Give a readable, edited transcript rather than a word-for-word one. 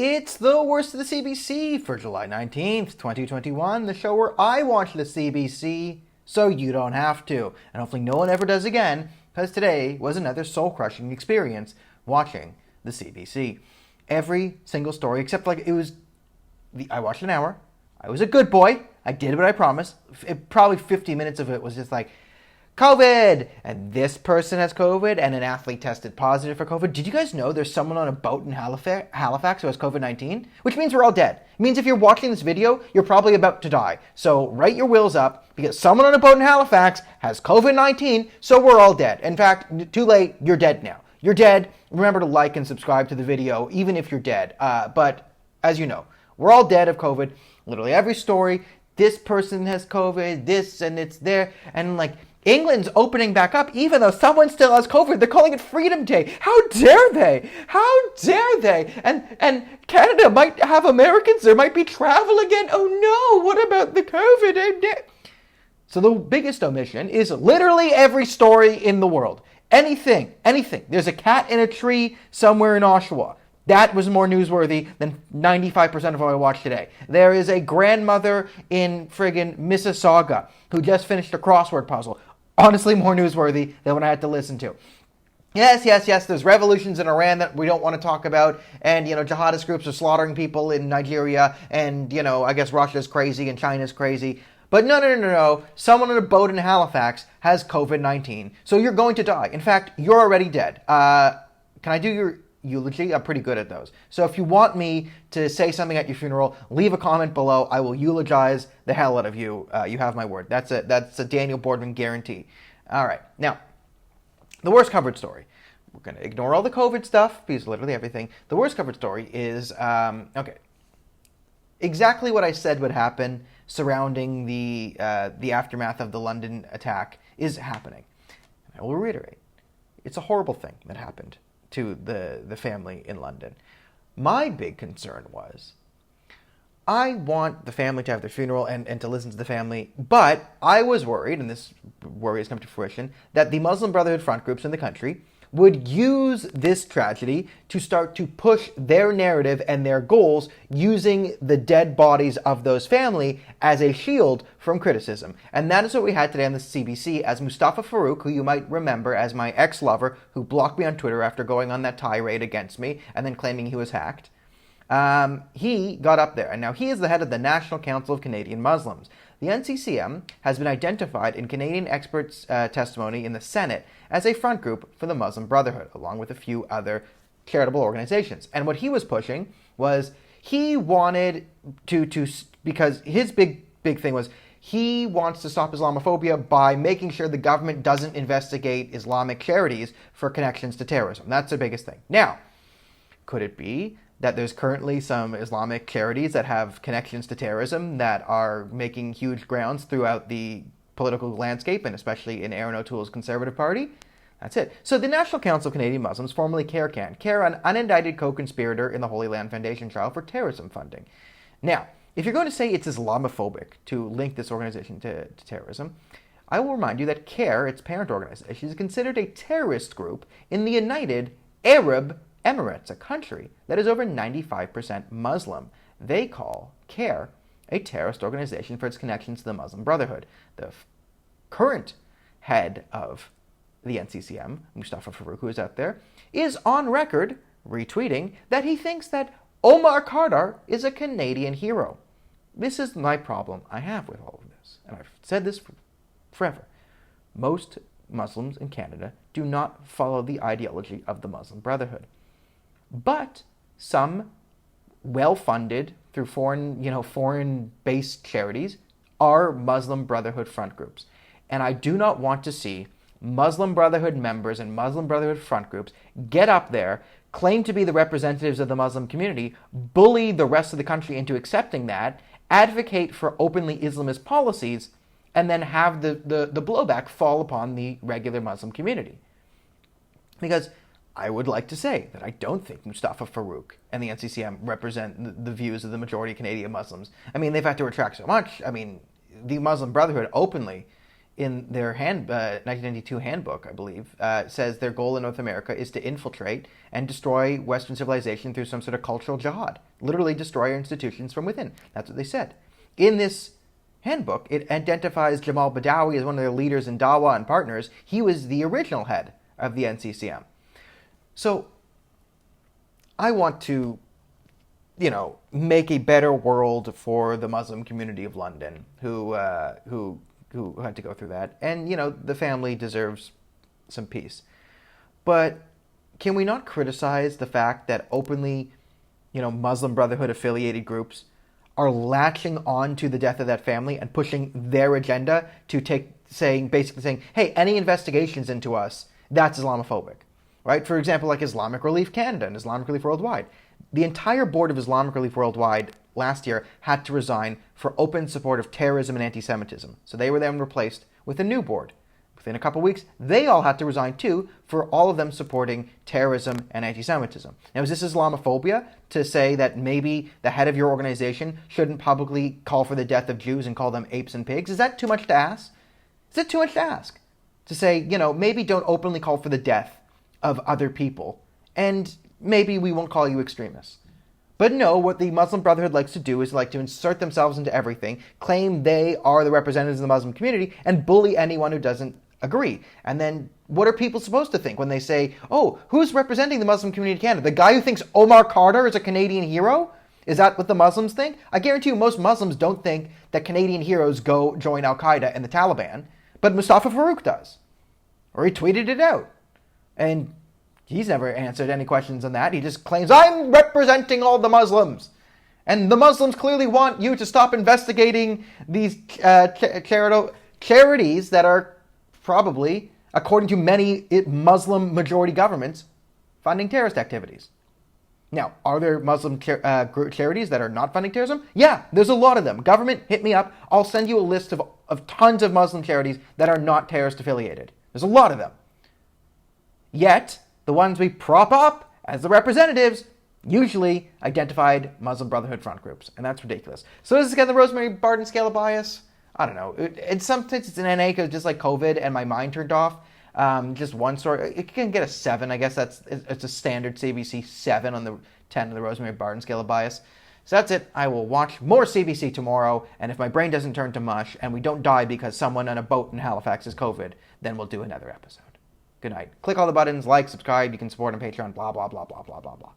It's the worst of the CBC for July 19th, 2021, the show where I watch the CBC so you don't have to. And hopefully no one ever does again, because today was another soul-crushing experience watching the CBC. Every single story, except I watched an hour. I was a good boy. I did what I promised. Probably 50 minutes of it was just like, COVID! And this person has COVID, and an athlete tested positive for COVID. Did you guys know there's someone on a boat in Halifax who has COVID-19? Which means we're all dead. It means if you're watching this video, you're probably about to die. So write your wills up, because someone on a boat in Halifax has COVID-19, so we're all dead. In fact, too late, you're dead now. You're dead. Remember to like and subscribe to the video, even if you're dead. But as you know, we're all dead of COVID. Literally every story, this person has COVID, this, and it's there, and like, England's opening back up, even though someone still has COVID. They're calling it Freedom Day. How dare they? How dare they? And Canada might have Americans. There might be travel again. Oh no, what about the COVID? So the biggest omission is literally every story in the world. Anything. There's a cat in a tree somewhere in Oshawa. That was more newsworthy than 95% of what I watched today. There is a grandmother in friggin' Mississauga who just finished a crossword puzzle. Honestly, more newsworthy than what I had to listen to. Yes, there's revolutions in Iran that we don't want to talk about, and, jihadist groups are slaughtering people in Nigeria, and, I guess Russia's crazy and China's crazy. But no. Someone on a boat in Halifax has COVID-19, so you're going to die. In fact, you're already dead. Can I do your eulogy? I'm pretty good at those. So if you want me to say something at your funeral, leave a comment below. I will eulogize the hell out of you. You have my word. That's a Daniel Boardman guarantee. All right. Now, the worst covered story. We're going to ignore all the COVID stuff, because literally everything. The worst covered story is, exactly what I said would happen surrounding the aftermath of the London attack is happening. I will reiterate. It's a horrible thing that happened to the family in London. My big concern was, I want the family to have their funeral and to listen to the family, but I was worried, and this worry has come to fruition, that the Muslim Brotherhood front groups in the country would use this tragedy to start to push their narrative and their goals using the dead bodies of those family as a shield from criticism. And that is what we had today on the CBC, as Mustafa Farouk, who you might remember as my ex-lover who blocked me on Twitter after going on that tirade against me and then claiming he was hacked. He got up there, and now he is the head of the National Council of Canadian Muslims. The NCCM has been identified in Canadian experts' testimony in the Senate as a front group for the Muslim Brotherhood, along with a few other charitable organizations. And what he was pushing was he wanted to because his big thing was he wants to stop Islamophobia by making sure the government doesn't investigate Islamic charities for connections to terrorism. That's the biggest thing. Now, could it be that there's currently some Islamic charities that have connections to terrorism that are making huge grounds throughout the political landscape, and especially in Aaron O'Toole's Conservative Party? That's it. So the National Council of Canadian Muslims, formerly CARE-CAN, an unindicted co-conspirator in the Holy Land Foundation trial for terrorism funding. Now, if you're going to say it's Islamophobic to link this organization to terrorism, I will remind you that CARE, its parent organization, is considered a terrorist group in the United Arab Emirates, a country that is over 95% Muslim. They call CARE a terrorist organization for its connections to the Muslim Brotherhood. The current head of the NCCM, Mustafa Farouk, who is out there, is on record retweeting that he thinks that Omar Khadr is a Canadian hero. This is my problem I have with all of this, and I've said this forever. Most Muslims in Canada do not follow the ideology of the Muslim Brotherhood. But some well-funded through foreign-based charities are Muslim Brotherhood front groups. And I do not want to see Muslim Brotherhood members and Muslim Brotherhood front groups get up there, claim to be the representatives of the Muslim community, bully the rest of the country into accepting that, advocate for openly Islamist policies, and then have the blowback fall upon the regular Muslim community. Because I would like to say that I don't think Mustafa Farouk and the NCCM represent the views of the majority of Canadian Muslims. I mean, they've had to retract so much. I mean, the Muslim Brotherhood openly in their 1992 handbook, I believe, says their goal in North America is to infiltrate and destroy Western civilization through some sort of cultural jihad. Literally destroy our institutions from within. That's what they said. In this handbook, it identifies Jamal Badawi as one of their leaders in Dawa and partners. He was the original head of the NCCM. So I want to, make a better world for the Muslim community of London who had to go through that. And, the family deserves some peace. But can we not criticize the fact that openly, Muslim Brotherhood affiliated groups are latching on to the death of that family and pushing their agenda to basically saying, hey, any investigations into us, that's Islamophobic, right? For example, like Islamic Relief Canada and Islamic Relief Worldwide. The entire board of Islamic Relief Worldwide last year had to resign for open support of terrorism and anti-Semitism. So they were then replaced with a new board. Within a couple of weeks, they all had to resign too, for all of them supporting terrorism and anti-Semitism. Now, is this Islamophobia to say that maybe the head of your organization shouldn't publicly call for the death of Jews and call them apes and pigs? Is that too much to ask? Is it too much to ask? To say, maybe don't openly call for the death of other people, and maybe we won't call you extremists. But no, what the Muslim Brotherhood likes to do is like to insert themselves into everything, claim they are the representatives of the Muslim community, and bully anyone who doesn't agree. And then what are people supposed to think when they say, oh, who's representing the Muslim community in Canada? The guy who thinks Omar Carter is a Canadian hero? Is that what the Muslims think? I guarantee you most Muslims don't think that Canadian heroes go join Al-Qaeda and the Taliban, but Mustafa Farouk does. Or he tweeted it out. And he's never answered any questions on that. He just claims, I'm representing all the Muslims. And the Muslims clearly want you to stop investigating these charities that are probably, according to many Muslim majority governments, funding terrorist activities. Now, are there Muslim charities that are not funding terrorism? Yeah, there's a lot of them. Government, hit me up. I'll send you a list of tons of Muslim charities that are not terrorist affiliated. There's a lot of them. Yet, the ones we prop up as the representatives usually identified Muslim Brotherhood front groups. And that's ridiculous. So this is again the Rosemary Barden scale of bias. I don't know. Sometimes it's an NA because just like COVID and my mind turned off. Just one story. It can get a 7. I guess it's a standard CBC 7 on the 10 of the Rosemary Barden scale of bias. So that's it. I will watch more CBC tomorrow. And if my brain doesn't turn to mush and we don't die because someone on a boat in Halifax is COVID, then we'll do another episode. Good night. Click all the buttons, like, subscribe. You can support on Patreon, blah, blah, blah, blah, blah, blah, blah.